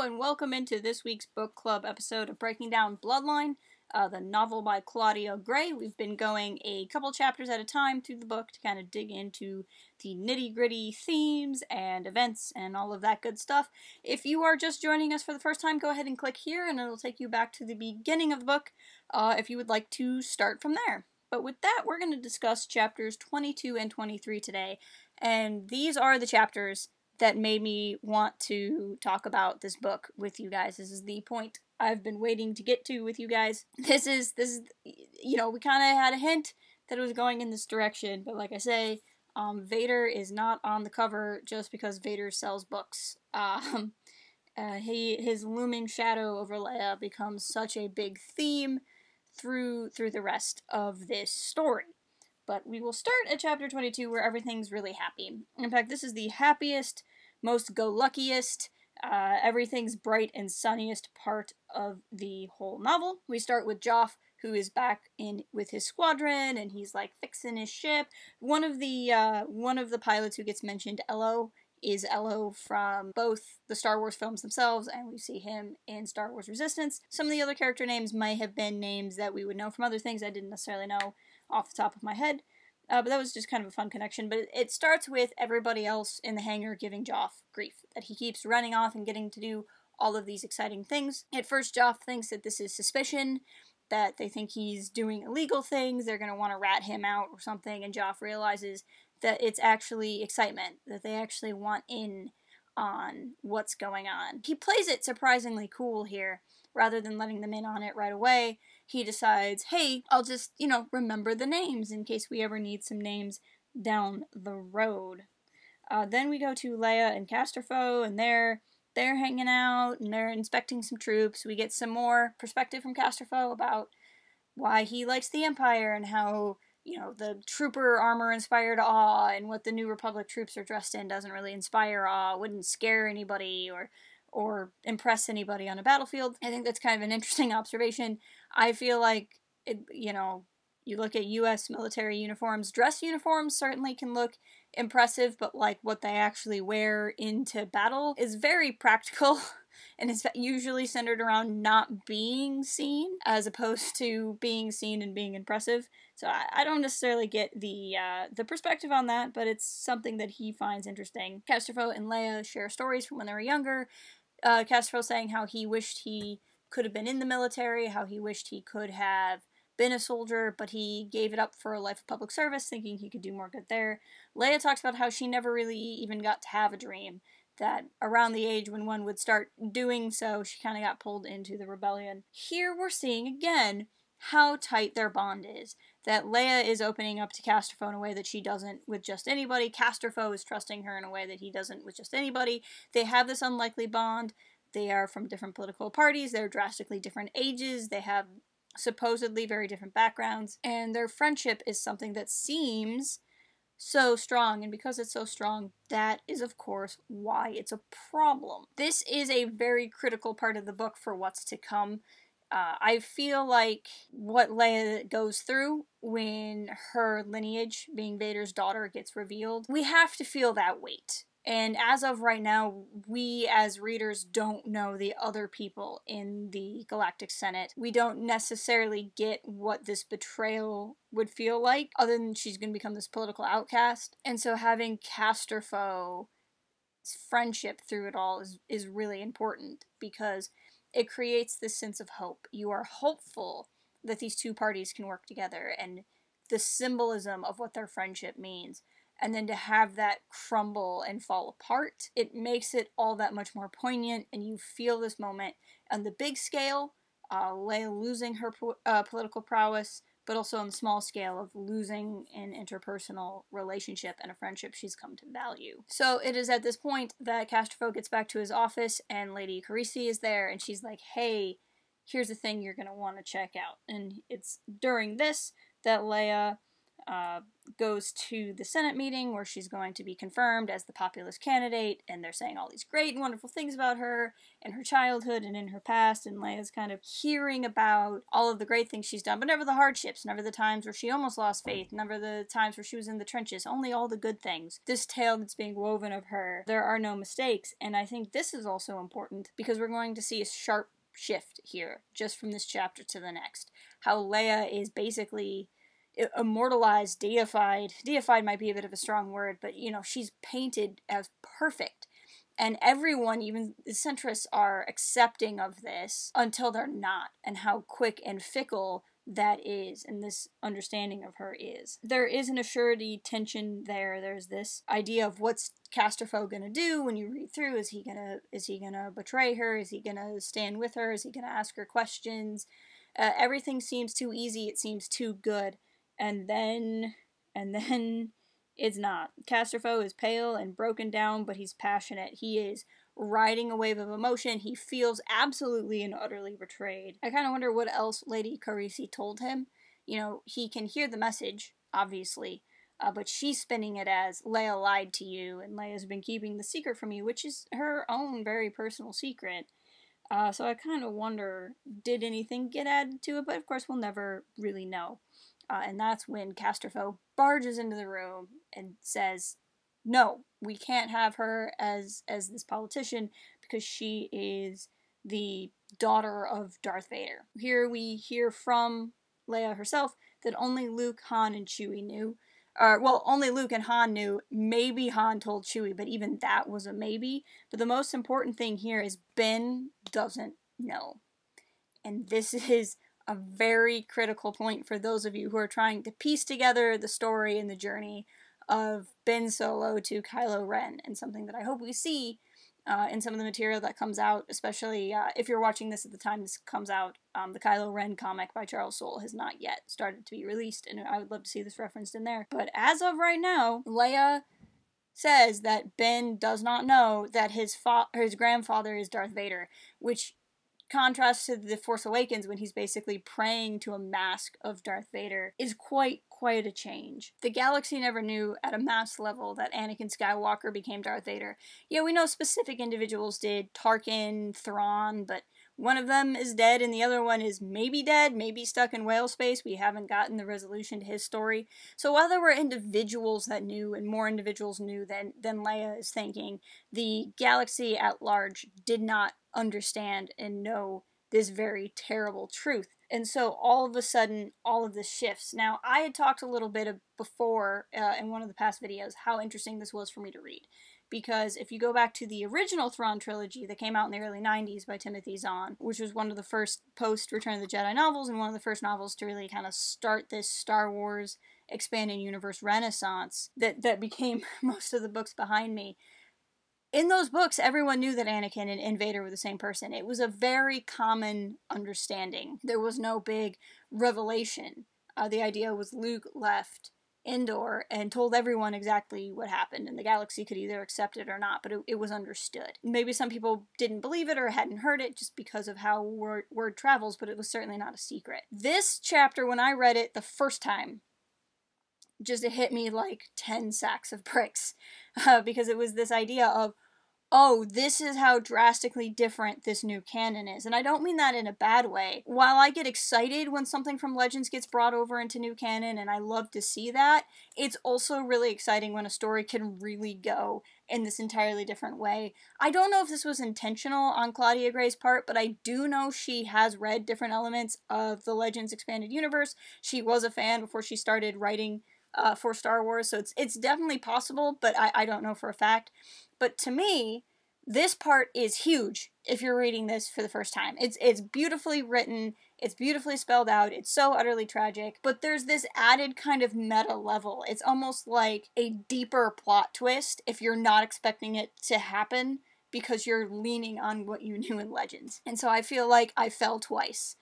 and welcome into this week's book club episode of Breaking Down Bloodline, the novel by Claudia Gray. We've been going a couple chapters at a time through the book to kind of dig into the nitty-gritty themes and events and all of that good stuff. If you are just joining us for the first time, go ahead and click here and it'll take you back to the beginning of the book if you would like to start from there. But with that, we're going to discuss chapters 22 and 23 today, and these are the chapters that made me want to talk about this book with you guys. This is the point I've been waiting to get to with you guys. This is, you know, we kind of had a hint that it was going in this direction, but like I say, Vader is not on the cover just because Vader sells books. His looming shadow over Leia becomes such a big theme through the rest of this story. But we will start at chapter 22 where everything's really happy. In fact, this is the happiest, most go-luckiest, everything's bright and sunniest part of the whole novel. We start with Joff, who is back in with his squadron, and he's like fixing his ship. One of the pilots who gets mentioned, Ello, is Ello from both the Star Wars films themselves, and we see him in Star Wars Resistance. Some of the other character names might have been names that we would know from other things I didn't necessarily know off the top of my head, but that was just kind of a fun connection. But it starts with everybody else in the hangar giving Joff grief, that he keeps running off and getting to do all of these exciting things. At first, Joff thinks that this is suspicion, that they think he's doing illegal things, they're going to want to rat him out or something, and Joff realizes that it's actually excitement, that they actually want in on what's going on. He plays it surprisingly cool here. Rather than letting them in on it right away, he decides, hey, I'll just, remember the names in case we ever need some names down the road. Then we go to Leia and Casterfo, and they're hanging out, and they're inspecting some troops. We get some more perspective from Casterfo about why he likes the Empire, and how, the trooper armor inspired awe, and what the New Republic troops are dressed in doesn't really inspire awe, wouldn't scare anybody, or impress anybody on a battlefield. I think that's kind of an interesting observation. I feel like, you look at U.S. military uniforms, dress uniforms certainly can look impressive, but like what they actually wear into battle is very practical, and it's usually centered around not being seen, as opposed to being seen and being impressive. So I don't necessarily get the perspective on that, but it's something that he finds interesting. Casterfo and Leia share stories from when they were younger. Casterfo saying how he wished he could have been in the military, how he wished he could have been a soldier, but he gave it up for a life of public service, thinking he could do more good there. Leia talks about how she never really even got to have a dream, that around the age when one would start doing so, she kind of got pulled into the rebellion. Here we're seeing again how tight their bond is, that Leia is opening up to Casterfo in a way that she doesn't with just anybody. Casterfo is trusting her in a way that he doesn't with just anybody. They have this unlikely bond. They are from different political parties. They're drastically different ages. They have supposedly very different backgrounds. And their friendship is something that seems so strong. And because it's so strong, that is, of course, why it's a problem. This is a very critical part of the book for what's to come. I feel like what Leia goes through when her lineage, being Vader's daughter, gets revealed, we have to feel that weight. And as of right now, we as readers don't know the other people in the Galactic Senate. We don't necessarily get what this betrayal would feel like, other than she's going to become this political outcast. And so having Casterfo's friendship through it all is really important, because it creates this sense of hope. You are hopeful that these two parties can work together, and the symbolism of what their friendship means. And then to have that crumble and fall apart, it makes it all that much more poignant, and you feel this moment on the big scale, Leia losing her political prowess, but also on the small scale of losing an interpersonal relationship and a friendship she's come to value. So it is at this point that Casterfo gets back to his office, and Lady Carisi is there, and she's like, hey, here's the thing you're going to want to check out. And it's during this that Leia goes to the Senate meeting where she's going to be confirmed as the populist candidate, and they're saying all these great and wonderful things about her and her childhood and in her past, and Leia's kind of hearing about all of the great things she's done, but never the hardships, never the times where she almost lost faith, never the times where she was in the trenches, only all the good things. This tale that's being woven of her, there are no mistakes, and I think this is also important because we're going to see a sharp shift here, just from this chapter to the next. How Leia is basically immortalized, deified might be a bit of a strong word, but you know, she's painted as perfect. And everyone, even the centrists, are accepting of this until they're not, and how quick and fickle that is, and this understanding of her is. There is an assurity tension there. There's this idea of what's Casterfo gonna do when you read through. Is he gonna betray her? Is he gonna stand with her? Is he gonna ask her questions? Everything seems too easy. It seems too good. And then it's not. Casterfo is pale and broken down, but he's passionate. He is riding a wave of emotion. He feels absolutely and utterly betrayed. I kind of wonder what else Lady Carisi told him. You know, he can hear the message, obviously, but she's spinning it as Leia lied to you, and Leia's been keeping the secret from you, which is her own very personal secret. So I kind of wonder, did anything get added to it? But of course, we'll never really know. And that's when Casterfo barges into the room and says, no, we can't have her as this politician because she is the daughter of Darth Vader. Here we hear from Leia herself that only Luke, Han, and Chewie knew. Well, only Luke and Han knew. Maybe Han told Chewie, but even that was a maybe. But the most important thing here is Ben doesn't know. And this is a very critical point for those of you who are trying to piece together the story and the journey of Ben Solo to Kylo Ren, and something that I hope we see in some of the material that comes out, especially if you're watching this at the time this comes out. The Kylo Ren comic by Charles Soule has not yet started to be released, and I would love to see this referenced in there. But as of right now, Leia says that Ben does not know that his grandfather is Darth Vader, which contrast to The Force Awakens when he's basically praying to a mask of Darth Vader is quite a change. The galaxy never knew at a mass level that Anakin Skywalker became Darth Vader. Yeah, we know specific individuals did, Tarkin, Thrawn, but one of them is dead and the other one is maybe dead, maybe stuck in whale space. We haven't gotten the resolution to his story. So while there were individuals that knew, and more individuals knew than Leia is thinking, the galaxy at large did not understand and know this very terrible truth. And so all of a sudden, all of this shifts. Now, I had talked a little bit before in one of the past videos how interesting this was for me to read. Because if you go back to the original Thrawn trilogy that came out in the early 90s by Timothy Zahn, which was one of the first post-Return of the Jedi novels and one of the first novels to really kind of start this Star Wars expanded universe renaissance that became most of the books behind me. In those books, everyone knew that Anakin and Vader were the same person. It was a very common understanding. There was no big revelation. The idea was Luke left Endor and told everyone exactly what happened, and the galaxy could either accept it or not, but it was understood. Maybe some people didn't believe it or hadn't heard it just because of how word travels, but it was certainly not a secret. This chapter, when I read it the first time, just it hit me like 10 sacks of bricks, because it was this idea of, oh, this is how drastically different this new canon is. And I don't mean that in a bad way. While I get excited when something from Legends gets brought over into new canon, and I love to see that, it's also really exciting when a story can really go in this entirely different way. I don't know if this was intentional on Claudia Gray's part, but I do know she has read different elements of the Legends expanded universe. She was a fan before she started writing for Star Wars, so it's definitely possible, but I don't know for a fact. But to me, this part is huge if you're reading this for the first time. It's beautifully written, it's beautifully spelled out, it's so utterly tragic, but there's this added kind of meta level. It's almost like a deeper plot twist if you're not expecting it to happen because you're leaning on what you knew in Legends. And so I feel like I fell twice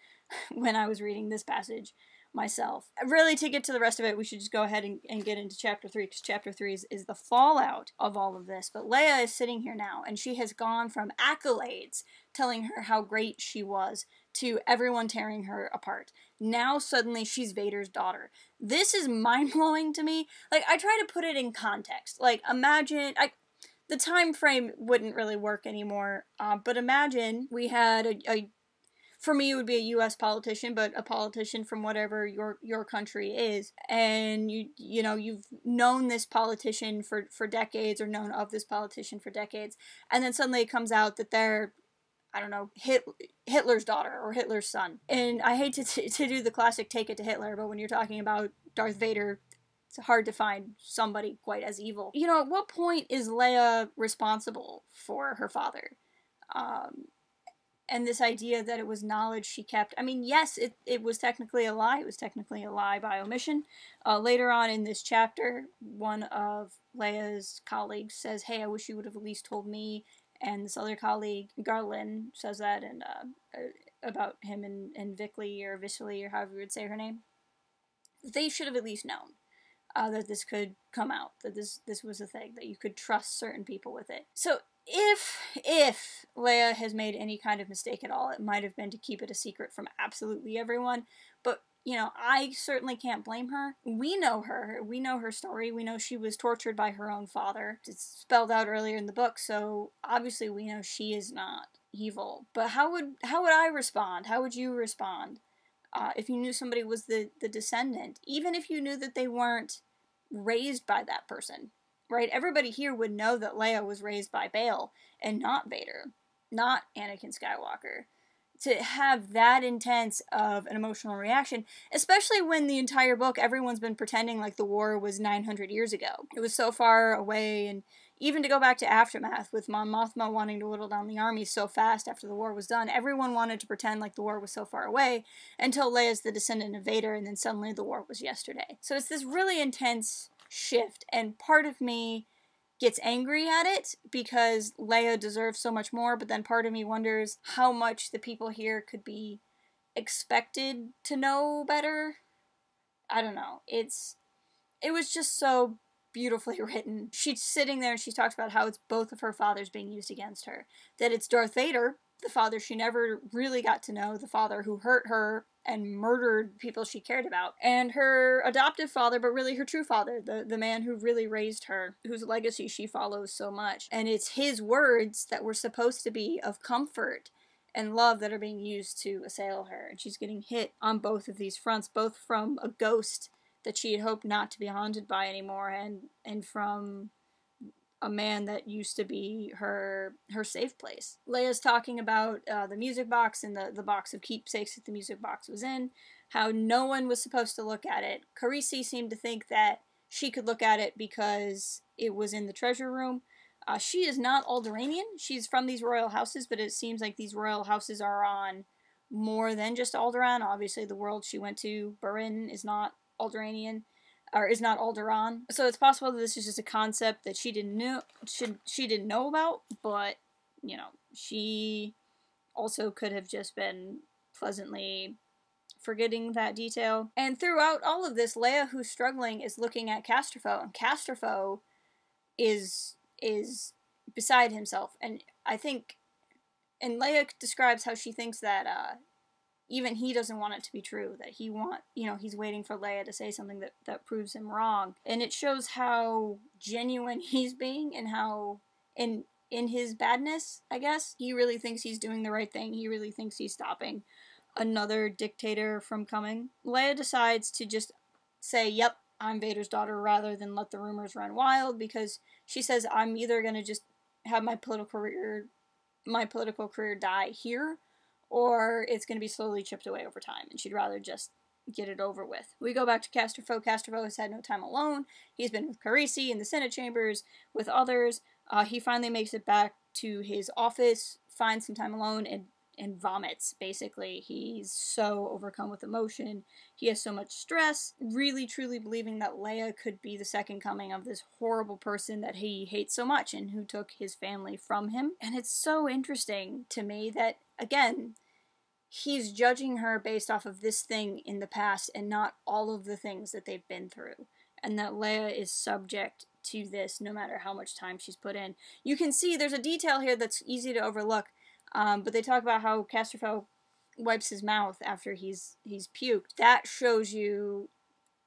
when I was reading this passage myself. Really, to get to the rest of it, we should just go ahead and get into Chapter 3, because Chapter 3 is the fallout of all of this. But Leia is sitting here now, and she has gone from accolades telling her how great she was to everyone tearing her apart. Now suddenly she's Vader's daughter. This is mind-blowing to me. Like, I try to put it in context. Like, imagine, the time frame wouldn't really work anymore, but imagine we had for me it would be a U.S. politician, but a politician from whatever your country is, and you know, you've known this politician for decades, or known of this politician for decades, and then suddenly it comes out that they're, I don't know, Hitler's daughter or Hitler's son. And I hate to do the classic take it to Hitler, but when you're talking about Darth Vader, it's hard to find somebody quite as evil. You know, at what point is Leia responsible for her father? And this idea that it was knowledge she kept. I mean, yes, it was technically a lie. It was technically a lie by omission. Later on in this chapter, one of Leia's colleagues says, hey, I wish you would have at least told me. And this other colleague, Garland, says that and about him and Vickley, or Vickley, or however you would say her name. They should have at least known that this could come out, that this was a thing, that you could trust certain people with it. So if Leia has made any kind of mistake at all, it might have been to keep it a secret from absolutely everyone. But, you know, I certainly can't blame her. We know her. We know her story. We know she was tortured by her own father. It's spelled out earlier in the book, so obviously we know she is not evil. But how would I respond? How would you respond if you knew somebody was the descendant? Even if you knew that they weren't raised by that person, right? Everybody here would know that Leia was raised by Bail and not Vader, not Anakin Skywalker. To have that intense of an emotional reaction, especially when the entire book, everyone's been pretending like the war was 900 years ago. It was so far away, and even to go back to Aftermath, with Mon Mothma wanting to whittle down the army so fast after the war was done, everyone wanted to pretend like the war was so far away, until Leia's the descendant of Vader, and then suddenly the war was yesterday. So it's this really intense shift, and part of me gets angry at it because Leia deserves so much more, but then part of me wonders how much the people here could be expected to know better. I don't know. It was just so beautifully written. She's sitting there and she talks about how it's both of her fathers being used against her. That it's Darth Vader, the father she never really got to know, the father who hurt her and murdered people she cared about, and her adoptive father, but really her true father, the man who really raised her, whose legacy she follows so much. And it's his words that were supposed to be of comfort and love that are being used to assail her. And she's getting hit on both of these fronts, both from a ghost that she had hoped not to be haunted by anymore, and from a man that used to be her safe place. Leia's talking about the music box and the box of keepsakes that the music box was in, how no one was supposed to look at it. Carisi seemed to think that she could look at it because it was in the treasure room. She is not Alderaanian. She's from these royal houses, but it seems like these royal houses are on more than just Alderaan. Obviously, the world she went to, Barin, is not Alderaanian, or is not Alderaan. So it's possible that this is just a concept that she didn't know about, but, you know, she also could have just been pleasantly forgetting that detail. And throughout all of this, Leia, who's struggling, is looking at Casterfo, and Casterfo is beside himself. And I think, and Leia describes how she thinks that even he doesn't want it to be true, that he's waiting for Leia to say something that proves him wrong. And it shows how genuine he's being, and how in his badness, I guess, he really thinks he's doing the right thing. He really thinks he's stopping another dictator from coming. Leia decides to just say, yep, I'm Vader's daughter, rather than let the rumors run wild, because she says, I'm either going to just have my political career die here, or it's going to be slowly chipped away over time, and she'd rather just get it over with. We go back to Casterfo. Casterfo has had no time alone. He's been with Carisi in the Senate chambers, with others. He finally makes it back to his office, finds some time alone, and vomits, basically. He's so overcome with emotion. He has so much stress, really truly believing that Leia could be the second coming of this horrible person that he hates so much, and who took his family from him. And it's so interesting to me that, again, he's judging her based off of this thing in the past and not all of the things that they've been through. And that Leia is subject to this no matter how much time she's put in. You can see there's a detail here that's easy to overlook, but they talk about how Casterfo wipes his mouth after he's puked, that shows you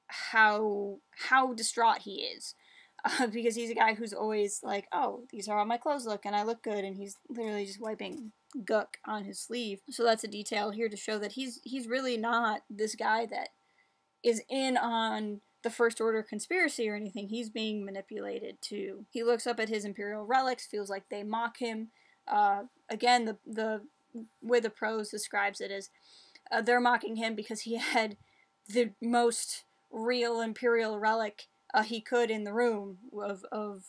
how distraught he is. Because he's a guy who's always like, oh, these are how my clothes look and I look good, and he's literally just wiping guck on his sleeve. So that's a detail here to show that he's really not this guy that is in on the First Order conspiracy or anything. He's being manipulated too. He looks up at his Imperial relics, feels like they mock him. Again, the way the prose describes it is they're mocking him because he had the most real Imperial relic he could in the room of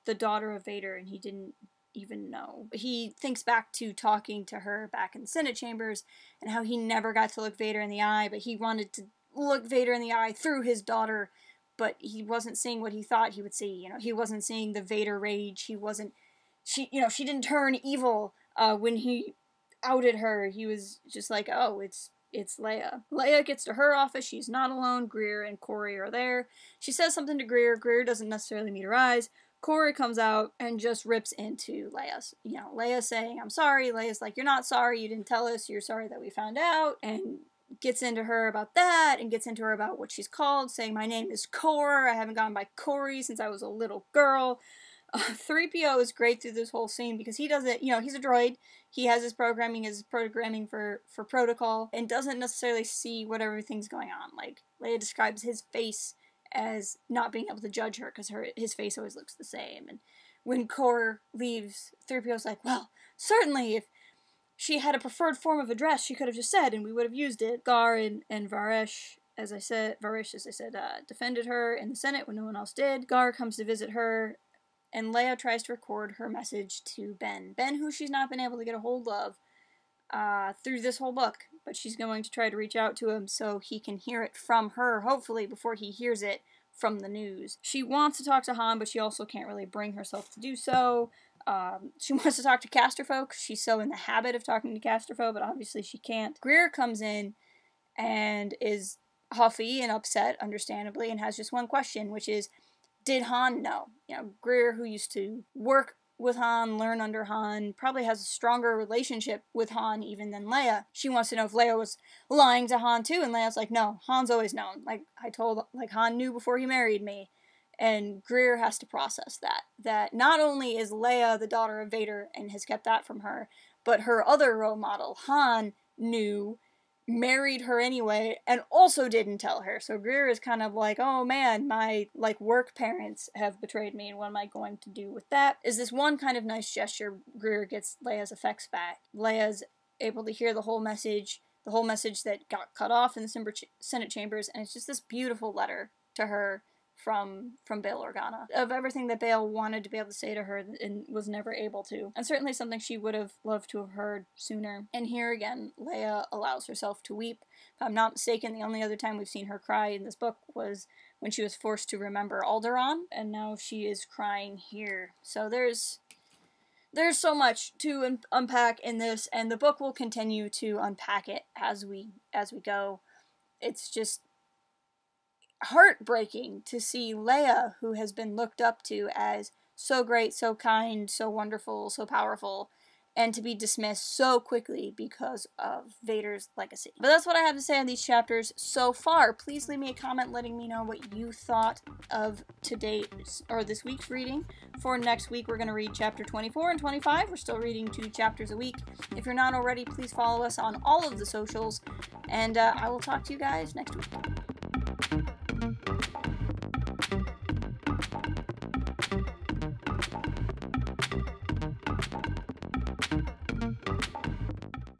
the daughter of Vader, and he didn't even know. He thinks back to talking to her back in the Senate chambers and how he never got to look Vader in the eye, but he wanted to look Vader in the eye through his daughter, but he wasn't seeing what he thought he would see. You know, he wasn't seeing the Vader rage. She didn't turn evil when he outed her. He was just like, oh, it's Leia. Leia gets to her office. She's not alone. Greer and Corey are there. She says something to Greer. Greer doesn't necessarily meet her eyes. Corey comes out and just rips into Leia. You know, Leia's saying, I'm sorry. Leia's like, you're not sorry. You didn't tell us. You're sorry that we found out. And gets into her about that, and gets into her about what she's called, saying, my name is Cor. I haven't gone by Corey since I was a little girl. 3PO is great through this whole scene because he doesn't, you know, he's a droid. He has his programming for protocol, and doesn't necessarily see what everything's going on. Like, Leia describes his face as not being able to judge her because his face always looks the same. And when Cor leaves, 3PO's like, well, certainly if she had a preferred form of address, she could have just said, and we would have used it. Gar and Varish, as I said, defended her in the Senate when no one else did. Gar comes to visit her, and Leia tries to record her message to Ben. Ben, who she's not been able to get a hold of through this whole book, but she's going to try to reach out to him so he can hear it from her, hopefully, before he hears it from the news. She wants to talk to Han, but she also can't really bring herself to do so. She wants to talk to Casterfolk. She's so in the habit of talking to Casterfolk, but obviously she can't. Greer comes in and is huffy and upset, understandably, and has just one question, which is, did Han know? You know, Greer, who used to work with Han, learn under Han, probably has a stronger relationship with Han even than Leia. She wants to know if Leia was lying to Han too, and Leia's like, no, Han's always known. Like, Han knew before he married me. And Greer has to process that not only is Leia the daughter of Vader and has kept that from her, but her other role model, Han, knew, married her anyway, and also didn't tell her. So Greer is kind of like, oh man, my, work parents have betrayed me, and what am I going to do with that? Is this one kind of nice gesture. Greer gets Leia's effects back. Leia's able to hear the whole message that got cut off in the Senate chambers, and it's just this beautiful letter to her from Bail Organa, of everything that Bail wanted to be able to say to her and was never able to, and certainly something she would have loved to have heard sooner. And here again, Leia allows herself to weep. If I'm not mistaken, the only other time we've seen her cry in this book was when she was forced to remember Alderaan, and now she is crying here. So there's so much to unpack in this, and the book will continue to unpack it as we go. It's just heartbreaking to see Leia, who has been looked up to as so great, so kind, so wonderful, so powerful, and to be dismissed so quickly because of Vader's legacy. But that's what I have to say on these chapters so far. Please leave me a comment letting me know what you thought of this week's reading. For next week, we're going to read chapter 24 and 25. We're still reading 2 chapters a week. If you're not already, please follow us on all of the socials, and I will talk to you guys next week.